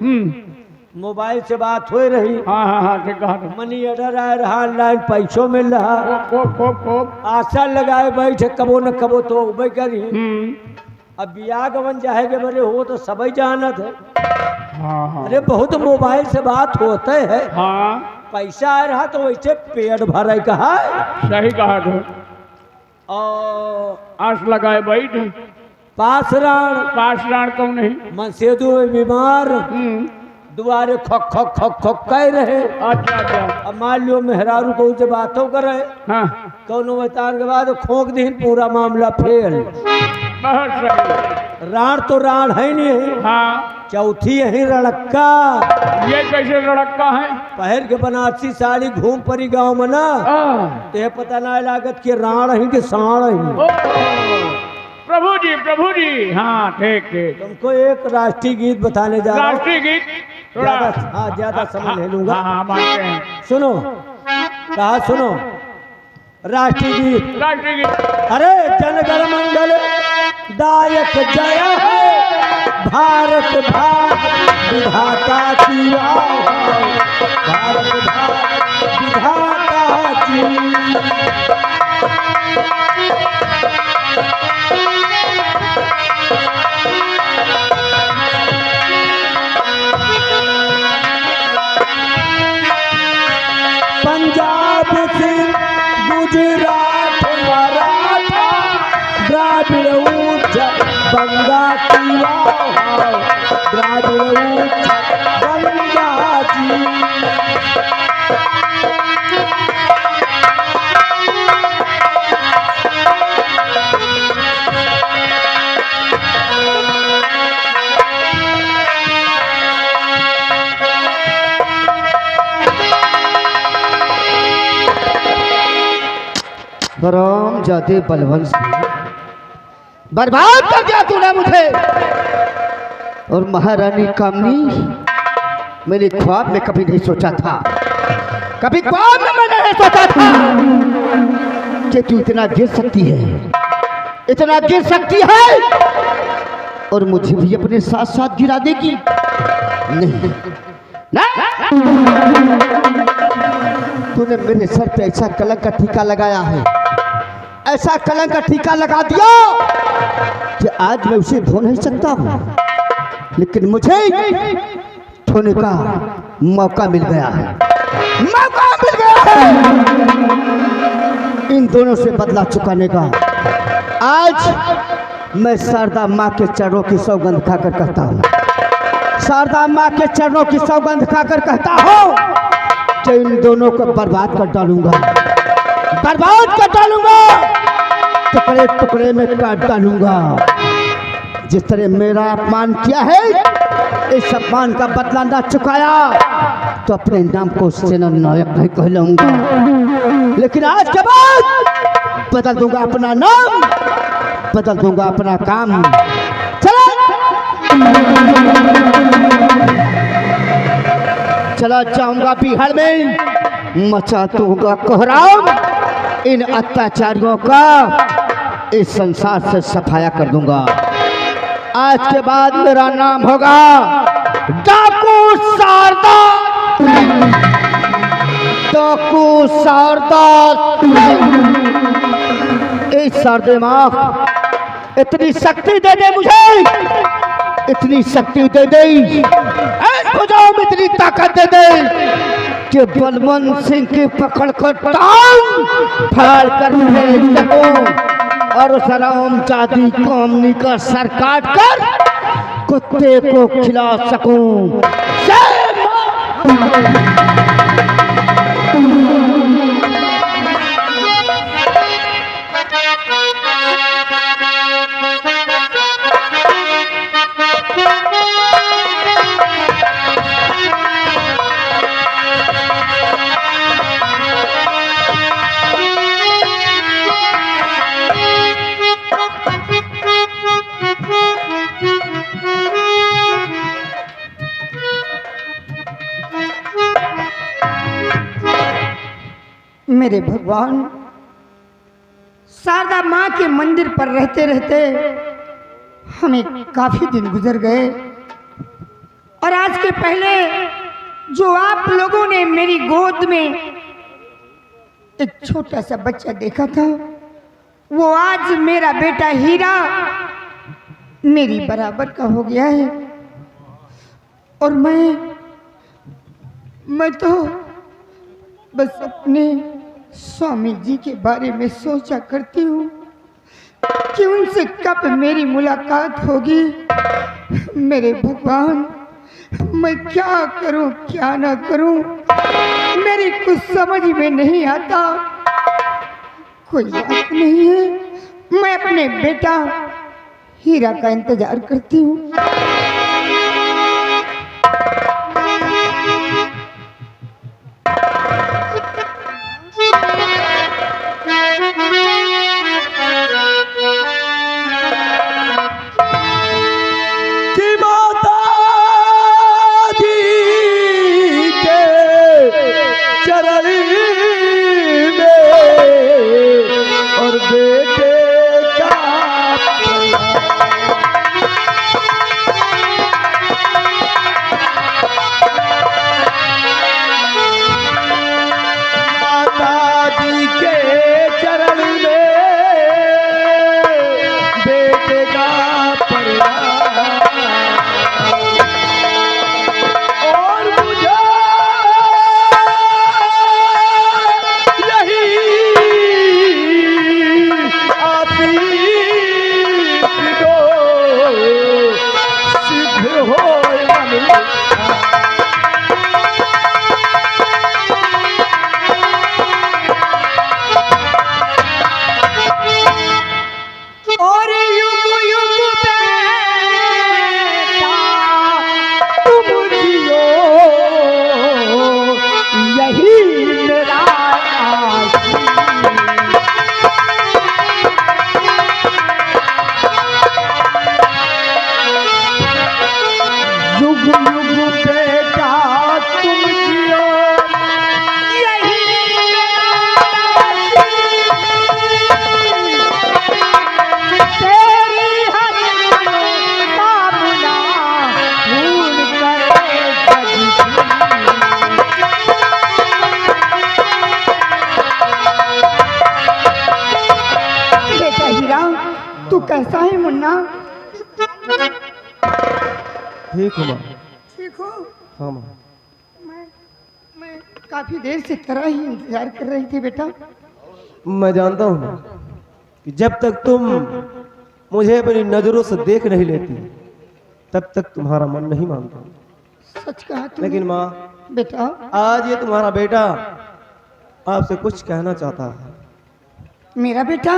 Mobile से बात हो रही। हाँ ठीक कहा। मनी ऑर्डर आ रहा, ऑनलाइन पैसों मिल रहा। खूब आशा लगाए बैठे कबो न कबो तो उबे करी। अब बिया गवन जाएगे बड़े हो तो सबई जानत है। हाँ अरे बहुत मोबाइल से बात होते है। हाँ पैसा आ रहा तो वैसे पेट भरे का है। सही कहा तो। और आस लगाए बैठ पासरान क्यों नहीं? मनसेदू में बीमार दुआरे खक खक खक खक कह रहे। अच्छा अब मान लो मेहरारू को से बातों करे। हाँ कौनो बतान के बाद खोक दिन पूरा मामला फेल। बहुत सही। राण तो राण है नहीं। हाँ चौथी यही रड़क्का। ये कैसे लड़का है? पहर के बनारसी साड़ी घूम परी गांव में ना ते पता ना लागत के राण है कि साण है। प्रभु जी हाँ ठीक। तुमको एक राष्ट्रीय गीत बताने जा रहा हूँ। राष्ट्रीय गीत थोड़ा ज्यादा समय ले लूंगा। हाँ मानते हैं। सुनो कहा सुनो राष्ट्रीय गीत। अरे जनगण मंगल दायक जय है भारत भाग विधाता की भारत भाग विधाता की। पंजाब सिंह गुजरात मराठा द्राविड़ उच्च बंगा की द्राविड़ उच्च बंगा जी। राम जाते बलवंत बर्बाद कर दिया तूने मुझे। और महारानी कामनी मैंने ख्वाब में कभी नहीं सोचा था, कभी ख्वाब में मैंने नहीं सोचा था कि तू इतना गिर सकती है, इतना गिर सकती है और मुझे भी अपने साथ साथ गिरा देगी। नहीं तूने मेरे सर पे ऐसा कलंक का टीका लगाया है, ऐसा कलंक का टीका लगा दिया कि आज मैं उसे धो नहीं सकता हूँ, लेकिन मुझे धोने का मौका मिल गया है, मौका मिल गया है इन दोनों से बदला चुकाने का। आज मैं शारदा माँ के चरणों की सौगंध खाकर कहता हूँ, शारदा माँ के चरणों की सौगंध खाकर कहता हूँ कि इन दोनों को बर्बाद कर डालूंगा, बर्बाद कर डालूंगा, टुकड़े टुकड़े में काट डालूंगा। जिस तरह मेरा अपमान किया है, इस अपमान का बदला ना चुकाया तो अपने नाम को सेना नायक नहीं कहलाऊंगा, लेकिन आज के बाद बदल दूंगा अपना नाम, बदल दूंगा अपना काम। चला जाऊंगा बिहार में, मचा दूंगा कोहराम, इन अत्याचारियों का इस संसार से सफाया कर दूंगा। आज के बाद मेरा नाम होगा डाकू शारदा, डाकू शारदा। इस शारदे माँ इतनी शक्ति दे दे मुझे, इतनी शक्ति दे दे, भुजाओं में इतनी ताकत दे दे कि बलवंत सिंह की पकड़ कर टांग फाड़ कर फेंक सकूं और उस राम जाति कौमनी का सर काट कर कुत्ते को खिला सकूं। मेरे भगवान, शारदा माँ के मंदिर पर रहते रहते हमें काफी दिन गुजर गए। और आज के पहले जो आप लोगों ने मेरी गोद में एक छोटा सा बच्चा देखा था, वो आज मेरा बेटा हीरा मेरी बराबर का हो गया है। और मैं तो बस अपने स्वामी जी के बारे में सोचा करती हूँ कि उनसे कब मेरी मुलाकात होगी। मेरे भगवान, मैं क्या करूं क्या ना करूं, मेरी कुछ समझ में नहीं आता। कोई बात नहीं है, मैं अपने बेटा हीरा का इंतजार करती हूँ। तू कैसा है मुन्ना? ठीक हूँ माँ। ठीक हो? हाँ माँ। मैं काफी देर से तेरा ही इंतजार कर रही थी बेटा। मैं जानता हूँ कि जब तक तुम मुझे अपनी नजरों से देख नहीं लेती तब तक तुम्हारा मन नहीं मानता। सच कहा तू। लेकिन माँ बेटा, आज ये तुम्हारा बेटा आपसे कुछ कहना चाहता है। मेरा बेटा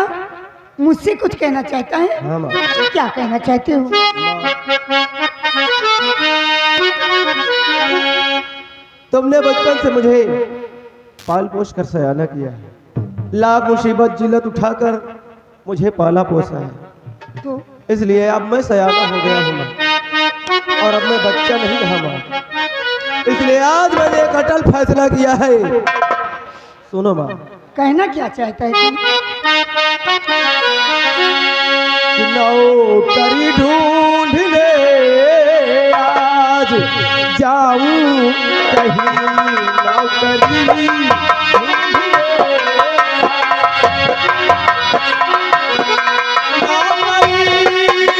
मुझसे कुछ कहना चाहता है? हाँ माँ। क्या कहना चाहते हो? तुमने बचपन से मुझे पाल पोस कर सयाना किया है, लाख मुसीबत जिल्लत उठाकर मुझे पाला पोसा है, तो इसलिए अब मैं सयाना हो गया हूँ माँ, और अब मैं बच्चा नहीं रहा माँ। इसलिए आज मैंने एक अटल फैसला किया है। सुनो माँ। कहना क्या चाहता है तू? नौकरी ढूंढने आज जाऊं कहीं, नौकरी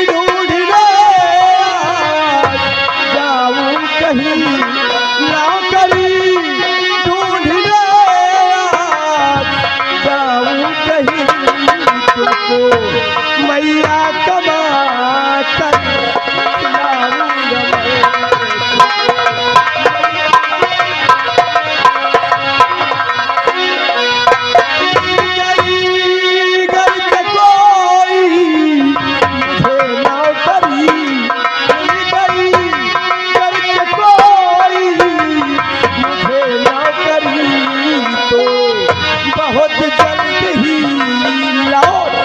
ढूंढने आज जाऊं कहीं, नौकरी ढूंढने आज जाऊं कहीं, तुमको मैया कमा कर लाऊंगा बहुत जल्द ही लौट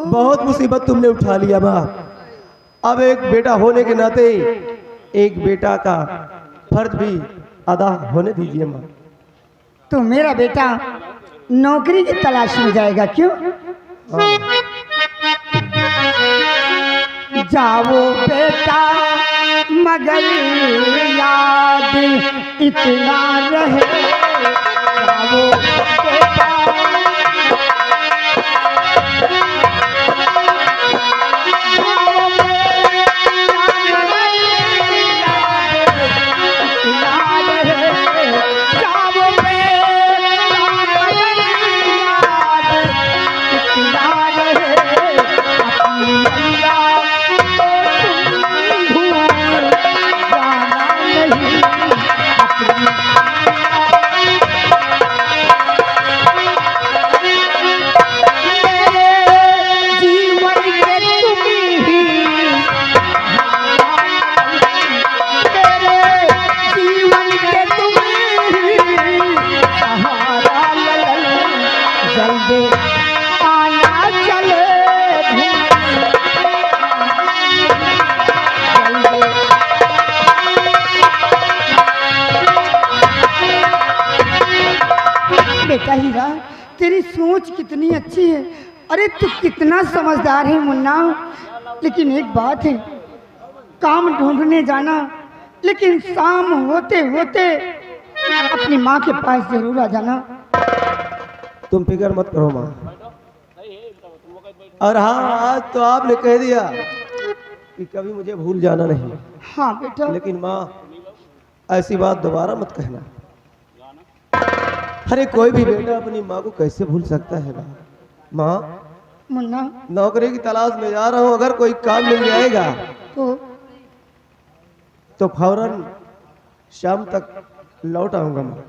बहुत मुसीबत तुमने उठा लिया माँ। अब एक बेटा होने के नाते एक बेटा का फर्ज भी अदा होने दीजिए माँ। तो मेरा बेटा नौकरी की तलाश में जाएगा क्यों? जाओ बेटा मगर याद इतना रहे, जाओ बेटा बेटा हीरा, तेरी सोच कितनी अच्छी है। अरे तू कितना समझदार है मुन्ना। लेकिन एक बात है, काम ढूंढने जाना, लेकिन शाम होते होते अपनी माँ के पास जरूर आ जाना। तुम फिक्र मत करो माँ। और हाँ, आज तो आपने कह दिया कि कभी मुझे भूल जाना नहीं। हाँ बेटा। लेकिन माँ, ऐसी बात दोबारा मत कहना। अरे कोई भी बेटा अपनी माँ को कैसे भूल सकता है माँ? मुन्ना, नौकरी की तलाश में जा रहा हूँ, अगर कोई काम मिल जाएगा तो फौरन शाम तक लौट आऊंगा माँ।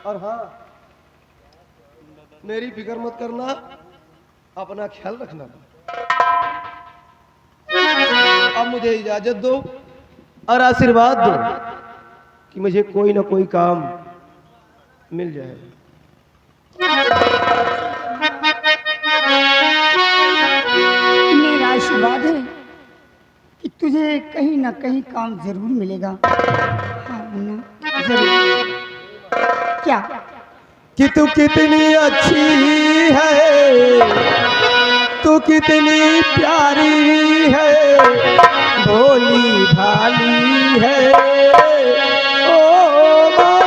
और हाँ, मेरी फिक्र मत करना, अपना ख्याल रखना। अब मुझे इजाजत दो और आशीर्वाद दो कि मुझे कोई ना कोई काम मिल जाए। मेरा आशीर्वाद है कि तुझे कहीं ना कहीं काम जरूर मिलेगा। हाँ मुन्ना, जरूर। क्या? कि तू कितनी अच्छी है, तू कितनी प्यारी है, भोली भाली है। ओ माँ,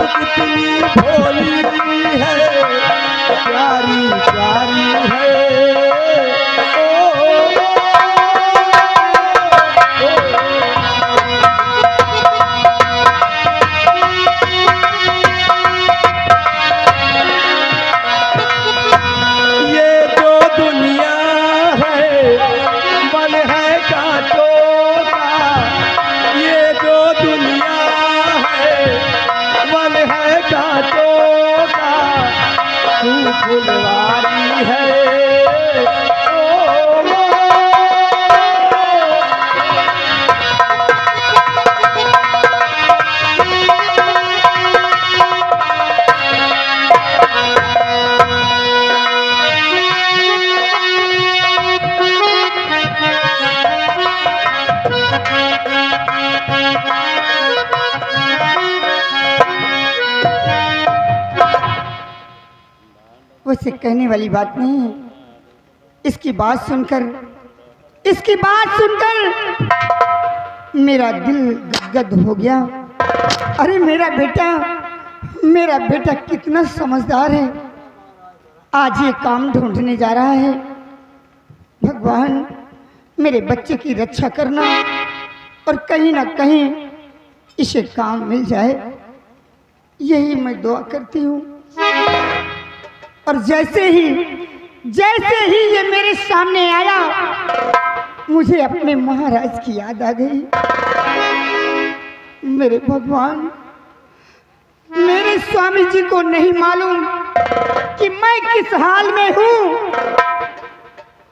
कितनी भोली है, प्यारी प्यारी है। ये जो दुनिया है मन है कांटों का, ये जो दुनिया है मन है कांटों का, तू फुलवारी है। ओ माँ, वैसे कहने वाली बात नहीं है। इसकी बात सुनकर मेरा दिल गदगद हो गया। अरे मेरा बेटा कितना समझदार है। आज ये काम ढूंढने जा रहा है। भगवान, मेरे बच्चे की रक्षा करना और कहीं ना कहीं इसे काम मिल जाए, यही मैं दुआ करती हूँ। और जैसे ही ये मेरे सामने आया, मुझे अपने महाराज की याद आ गई। मेरे भगवान, मेरे स्वामी जी को नहीं मालूम कि मैं किस हाल में हूँ,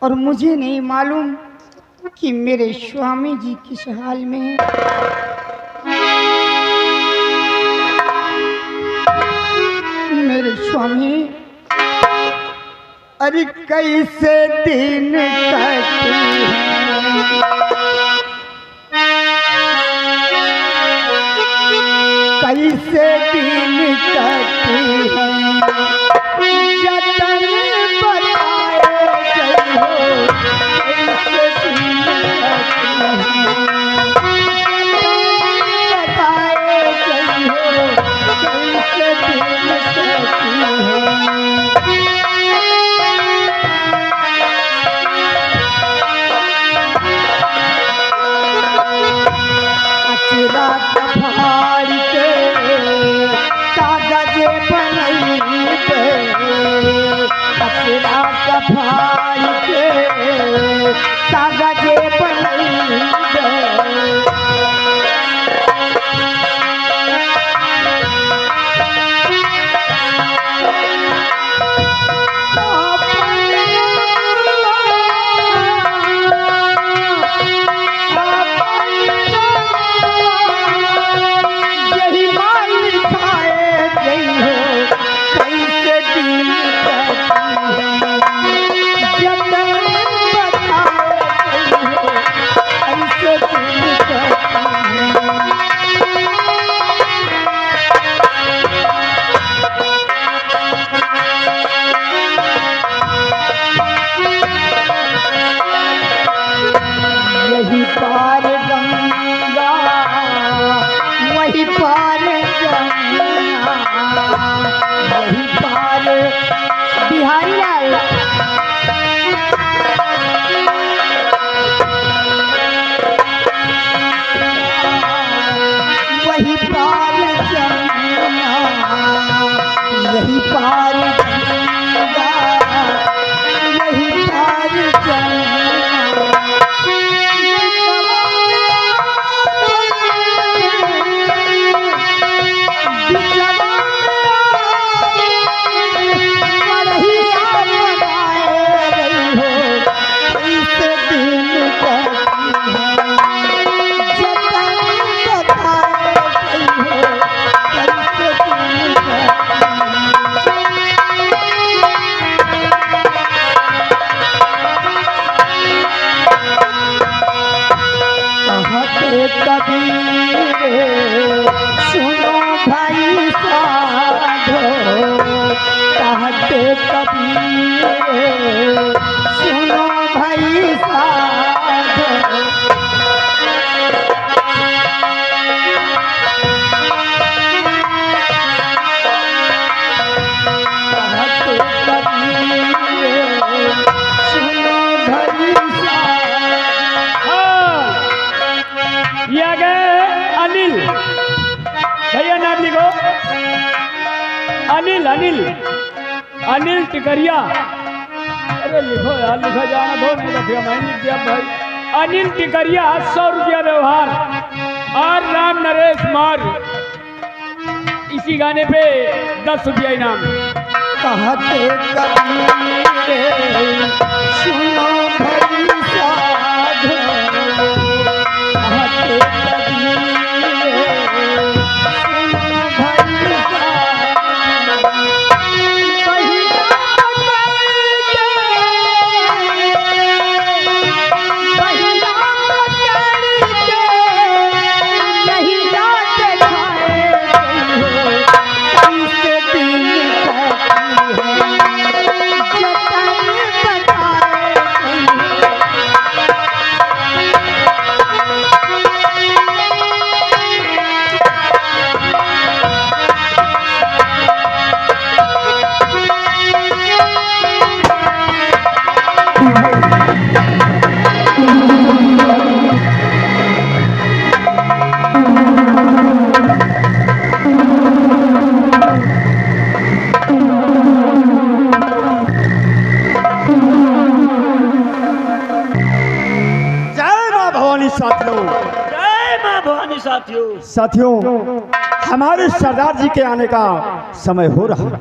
और मुझे नहीं मालूम कि मेरे स्वामी जी किस हाल में हैं। स्वामी अरे कैसे दिन कटती है, कैसे दिन कटती है, जतन बताए गई हो, कैसे दिन कटती है, बताए गई हो, कैसे दिन कटती है। अचरा कफाड़ के कागज बनैबे, अचरा कफाड़ के कागज बनैबे, यही पार गंगा वही पार जमुना, यही पार बिहारी लाल, वही पार जमुना, यही पार गंगा, यही पार जमुना। कबीर सुनो भाई साधो, कहते कबीर सुनो भाई साधो, कहते कबीर सुनो भाई साधो। ये आ गए अनिल भैया, नाम लिखो अनिल, अनिल अनिल टिकरिया। अरे लिखो यार, लिखा जाना दो, नहीं तो फिर मैं लिख दिया भाई। अनिल टिकरिया 100 रुपया व्यवहार, और राम नरेश मार इसी गाने पे 10 रुपया इनाम। कहते कबीर सुनो भाई साधो, कहते कबीर सुनो भाई साधो, पहिया साथियों, हमारे सरदार जी के आने का समय हो रहा है,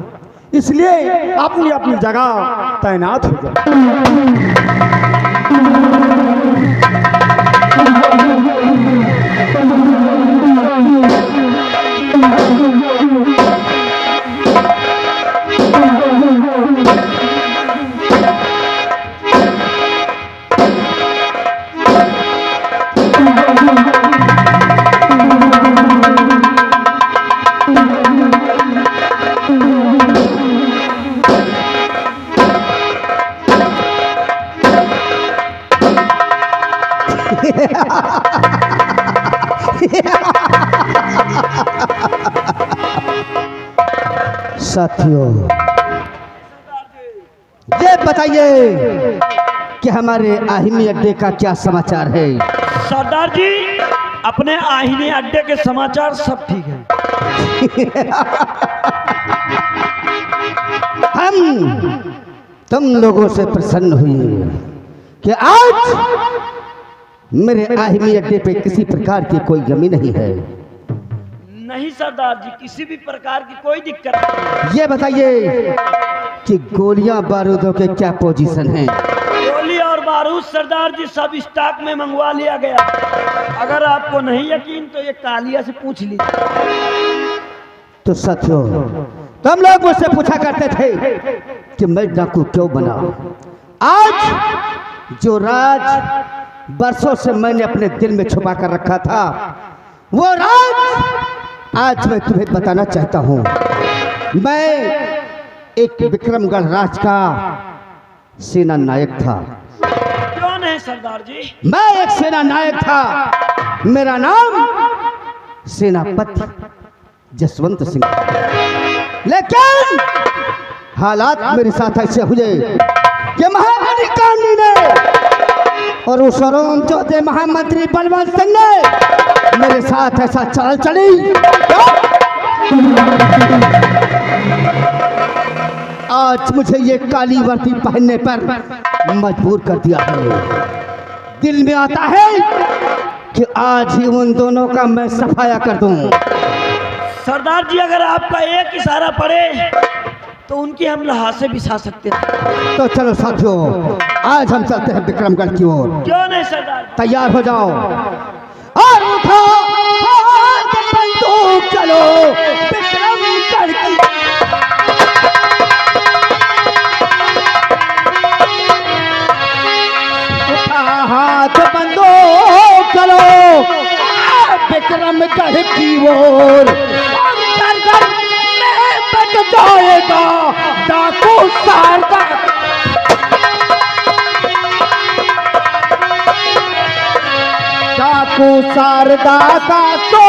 इसलिए अपनी अपनी जगह तैनात हो जाए। साथियों, ये बताइए कि हमारे आहिनी अड्डे का क्या समाचार है। सरदार जी, अपने आहिनी अड्डे के समाचार सब ठीक है। हम तुम लोगों से प्रसन्न हुए कि आज मेरे आहिनी अड्डे पे किसी प्रकार की कोई कमी नहीं है। नहीं सरदार जी, किसी भी प्रकार की कोई दिक्कत नहीं। ये बताइए कि गोलियां बारूदों के क्या पोजीशन हैं। गोली और बारूद सरदार जी सब स्टॉक में मंगवा लिया गया। अगर आपको नहीं यकीन तो ये कालिया से पूछ लीजिए। तो साथियों, तुम लोग मुझसे पूछा करते थे कि मैं डाकू क्यों बना। आज जो राज बरसों से मैंने अपने दिल में छुपा कर रखा था, वो राज आज मैं तुम्हें बताना चाहता हूँ। मैं एक विक्रमगढ़ राज का सेना नायक था। क्यों नहीं सरदार जी? मैं एक सेना नायक था। मेरा नाम सेनापति जसवंत सिंह। लेकिन हालात मेरे साथ ऐसे हुए कि महारानी कांडी ने और उस चौथे महामंत्री बलवंत सिंह ने मेरे साथ ऐसा चाल चली, आज मुझे ये काली वर्दी पहनने पर मजबूर कर दिया है। दिल में आता है कि आज ही उन दोनों का मैं सफाया कर दूं। सरदार जी, अगर आपका एक इशारा पड़े तो उनकी हम लहासे बिछा सकते थे। तो चलो साथियों, आज हम चलते हैं विक्रमगढ़ की ओर। क्यों नहीं सरदार जी? तैयार हो जाओ और उठो हाथ बंदूक, चलो विक्रमगढ़ की। उठा हाथ बंदूक, चलो विक्रमगढ़ की ओर। जाएगा डाकू सारदा, डाकू सारदा का तो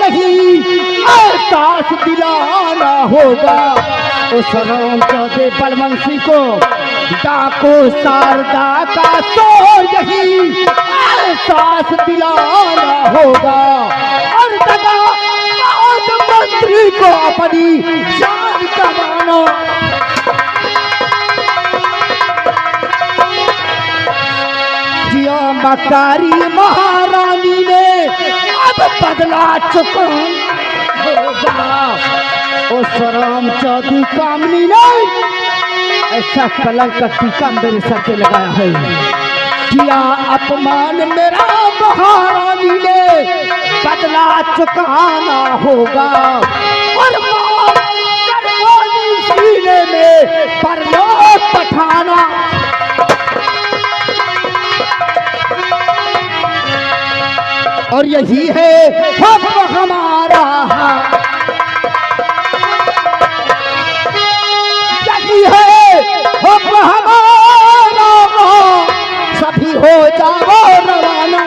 यही एहसास दिलाना होगा उस चौधरी बलवंत सिंह को। डाकू सारदा का तो यही एहसास दिलाना होगा और मंत्री को अपनी जान का मानो। जिया मकारी महारानी ने अब बदला चुकाना होगा उस राम चौधरी कामनी ने ऐसा कलंक का टीका मेरे सर पे लगाया है। किया अपमान मेरा महारानी ने बदला चुकाना होगा और सीने में परलोक पठाना। और यही है हुक्म हमारा, यही है हुक्म हमारा, सभी हो जाओ रवाना।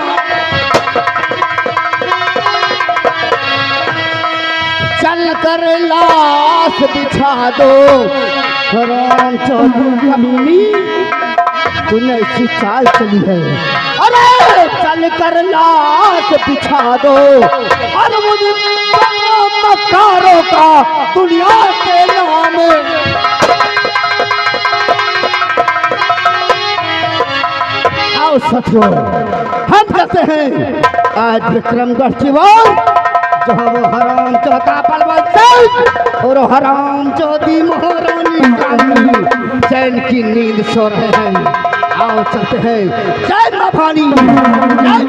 चल कर लाश बिछा दो राम चौधरी कमीनी, तूने ऐसी चाल चली है। अरे चल कर लाश बिछा दो और मुझे मक्कारों का दुनिया के नाम। आओ साथियों, हम कहते हैं आज विक्रमगढ़ की ओर, जहाँ वो हराम चौथा बलवंत सिंह और हराम चौधरी महारानी चैन की नींद सो रहे हैं। आओ चलते हैं। जय मां भवानी, जय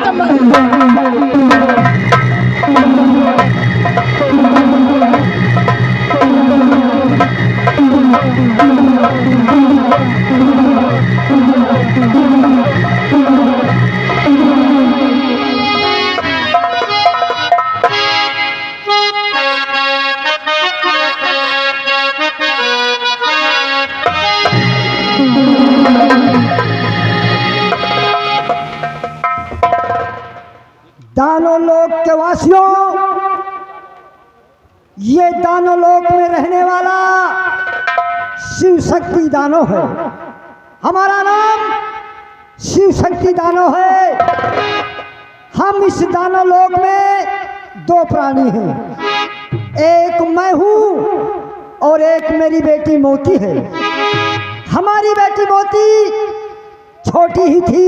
दानव लोक के वासियों, ये दानव लोक में रहने वाला शिव शक्ति दानव है। हमारा नाम शिव शक्ति दानव है। हम इस दानव लोक में दो प्राणी हैं, एक मैं हूँ और एक मेरी बेटी मोती है। हमारी बेटी मोती छोटी ही थी,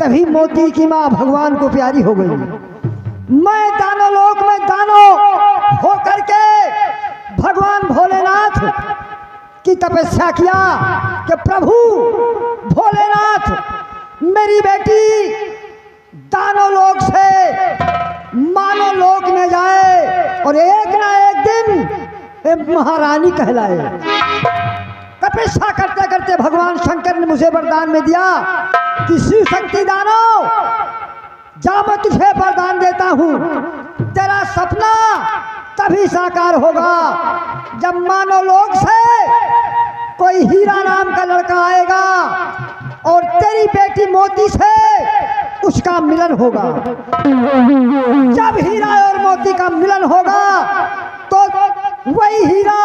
तभी मोती की माँ भगवान को प्यारी हो गई। मैं दानव लोक में दानव हो करके भगवान भोलेनाथ की तपस्या किया कि प्रभु भोलेनाथ मेरी बेटी दानव लोक से मानव लोक में जाए और एक ना एक दिन एक महारानी कहलाए। तपस्या करते करते भगवान शंकर ने मुझे वरदान में दिया कि शिव शक्ति दानव जा, मैं तुझे वरदान देता हूँ, तेरा सपना तभी साकार होगा जब मानव लोक से कोई हीरा नाम का लड़का आएगा और तेरी बेटी मोती से उसका मिलन होगा। जब हीरा और मोती का मिलन होगा तो वही हीरा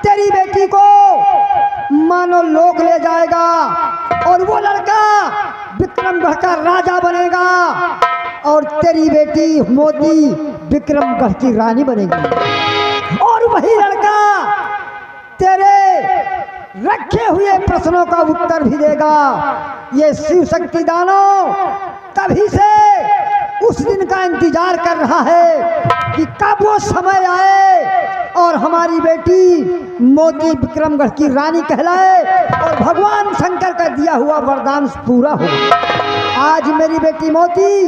तेरी बेटी को मानव लोक ले जाएगा और वो लड़का विक्रमगढ़ का राजा बनेगा और तेरी बेटी मोती विक्रमगढ़ की रानी बनेगी। और वही लड़का तेरे रखे हुए प्रश्नों का उत्तर भी देगा। ये शिव शक्ति दानव तभी से उस दिन का इंतजार कर रहा है कि कब वो समय आए और हमारी बेटी मोती विक्रमगढ़ की रानी कहलाए और भगवान शंकर का दिया हुआ वरदान पूरा हो। आज मेरी बेटी मोती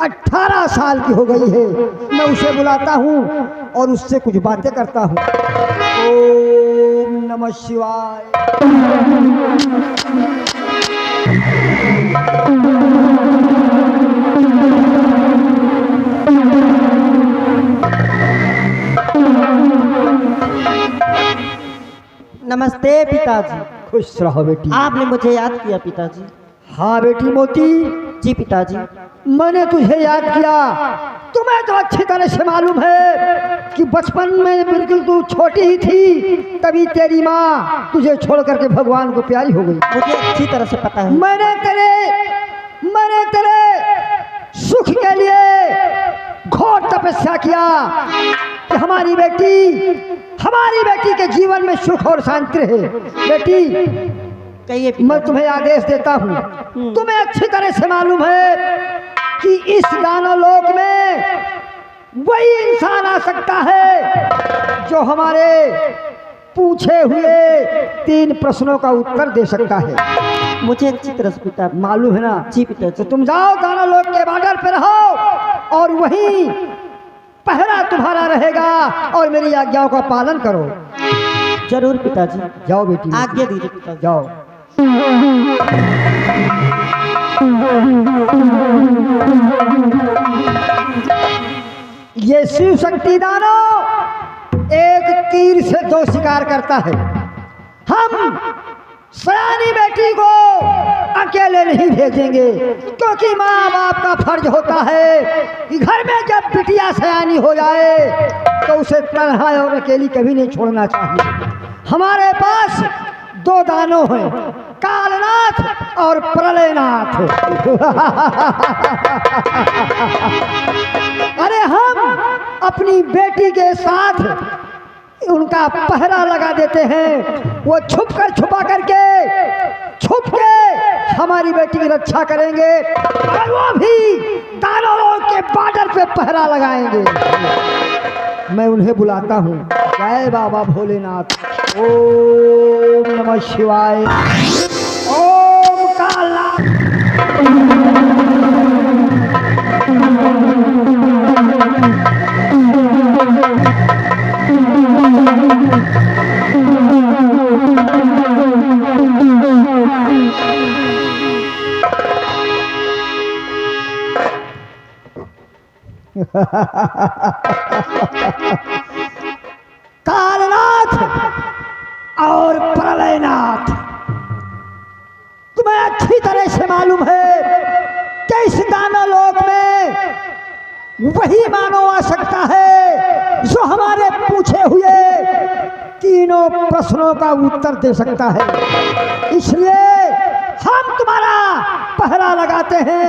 18 साल की हो गई है। मैं उसे बुलाता हूँ और उससे कुछ बातें करता हूँ। ओम नमः शिवाय। नमस्ते पिताजी। खुश रहो बेटी। आपने मुझे याद किया पिताजी। हाँ बेटी मोती, जी पिताजी। मैंने तुझे याद किया। तुम्हें तो अच्छी तरह से मालूम है कि बचपन में बिल्कुल तू छोटी ही थी, तभी तेरी माँ तुझे छोड़ करके भगवान को प्यारी हो गई। मुझे अच्छी तरह से पता है। मैंने तेरे सुख के लिए घोर तपस्या किया कि हमारी बेटी के जीवन में सुख और शांति रहे। बेटी कहिए मैं तुम्हें आदेश देता हूँ, तुम्हें अच्छी तरह से मालूम है कि इस दानव लोक में वही इंसान आ सकता है जो हमारे पूछे हुए 3 प्रश्नों का उत्तर दे सकता है। मुझे अच्छी तरह से पिता मालूम है ना? जी पिताजी। तो तुम जाओ दानव लोक के बॉर्डर पे रहो और वहीं पहरा तुम्हारा रहेगा और मेरी आज्ञाओं का पालन करो। जरूर पिताजी। जाओ बेटी, आज्ञा दीजिए पिताजी। जाओ। ये शिव शक्ति दानव एक तीर से 2 शिकार करता है। हम सयानी बेटी को अकेले नहीं भेजेंगे, क्योंकि माँ बाप का फर्ज होता है कि घर में जब बिटिया सयानी हो जाए तो उसे तन्हा और अकेली कभी नहीं छोड़ना चाहिए। हमारे पास 2 दानव हैं, कालनाथ और प्रलयनाथ। अरे हम अपनी बेटी के साथ उनका पहरा लगा देते हैं। वो छुप के हमारी बेटी की रक्षा करेंगे और वो भी दानवों के बॉर्डर पे पहरा लगाएंगे। मैं उन्हें बुलाता हूँ। जय बाबा भोलेनाथ। ओम नमः शिवाय। ओम कालनाथ। कालनाथ और प्रलयनाथ, तुम्हें अच्छी तरह से मालूम है कि इस दानव लोक वही मानव आ सकता है जो हमारे पूछे हुए 3 तीनों प्रश्नों का उत्तर दे सकता है। इसलिए हम तुम्हारा पहरा लगाते हैं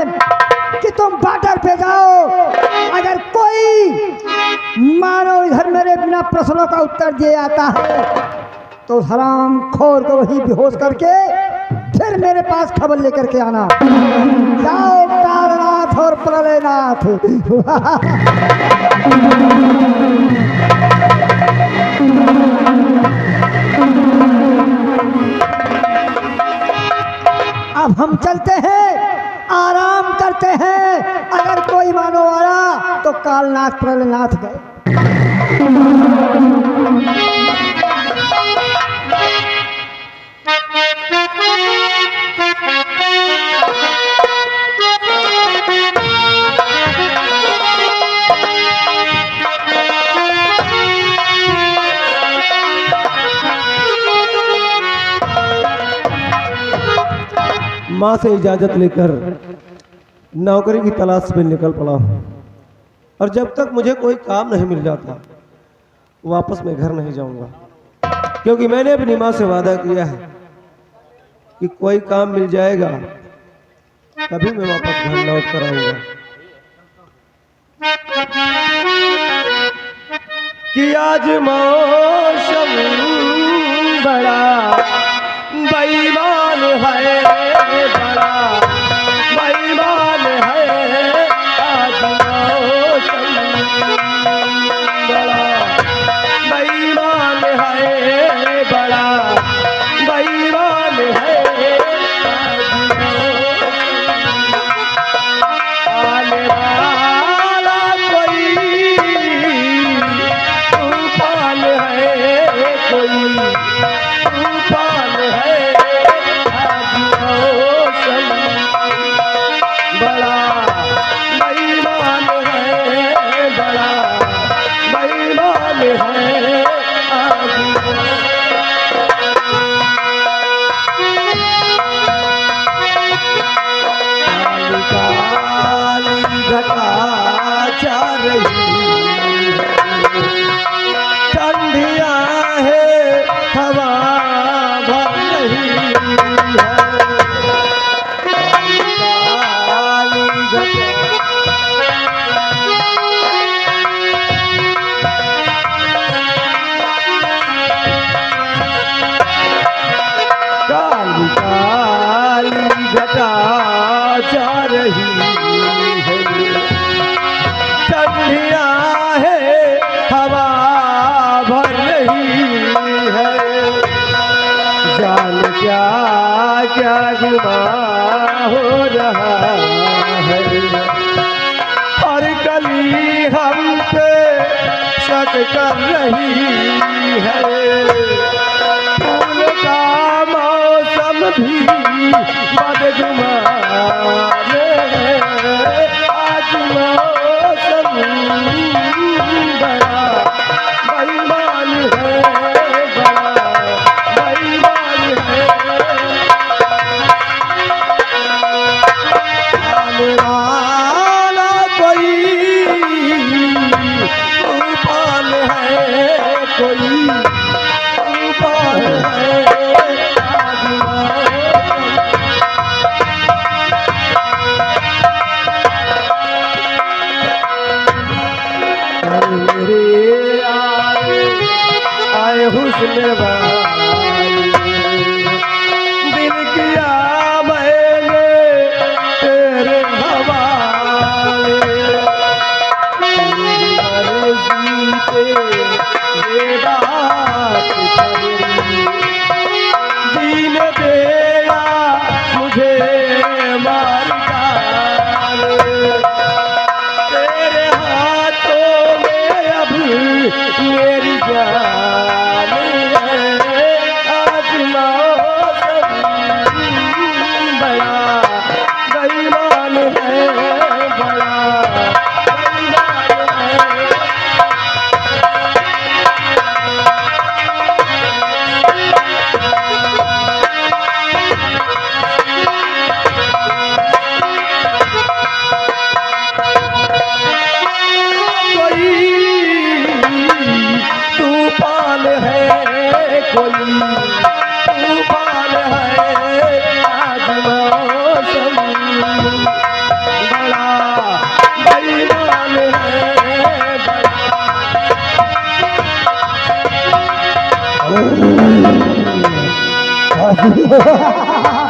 कि तुम बॉर्डर पे जाओ। अगर कोई मानो इधर मेरे बिना प्रश्नों का उत्तर दिए आता है तो हराम खोर को वही बेहोश करके फिर मेरे पास खबर लेकर के आना। जाओ तारनाथ और प्रलयनाथ। अब हम चलते हैं, आराम करते हैं। अगर कोई मानो आया तो कालनाथ प्रलयनाथ गए। माँ से इजाज़त लेकर नौकरी की तलाश में निकल पड़ा हूँ, और जब तक मुझे कोई काम नहीं मिल जाता वापस मैं घर नहीं जाऊँगा, क्योंकि मैंने अपनी माँ से वादा किया है कि कोई काम मिल जाएगा तभी मैं वापस घर लौट कर आऊँगा। कि आज मौसम बड़ा बेईमान है, बड़ा बेईमान है। आज मौसम बड़ा बेईमान है, बड़ा बेईमान है। आने वाला कोई तूफान है, कोई तूफान है। आज मौसम बड़ा बेईमान है, बड़ा बेईमान है। आज काली घटा जा रही ठंडियां है, हवा भर रही है। काली घटा काली काली घटा जा रही है, ठंडियां है, हवा भर रही है। जान क्या क्या गुमा हो रहा है, हर कली हम पे शक कर रही है। फूल का मौसम भी बदगुमान है। आज मौसम बड़ा बेईमान है, बड़ा बेईमान है। आने वाला कोई तूफान है, कोई तूफान है। आज मेरे आए हुस्न वाले, दिल किया मैंने तेरे हवाले। तेरी मर्जी पे ये बात करी, जीने देगा मुझे मार डाले। तेरे हाथों में अब मेरी जान है। आज कोई तूफान है आज मौसम बड़ा बेईमान है बड़ा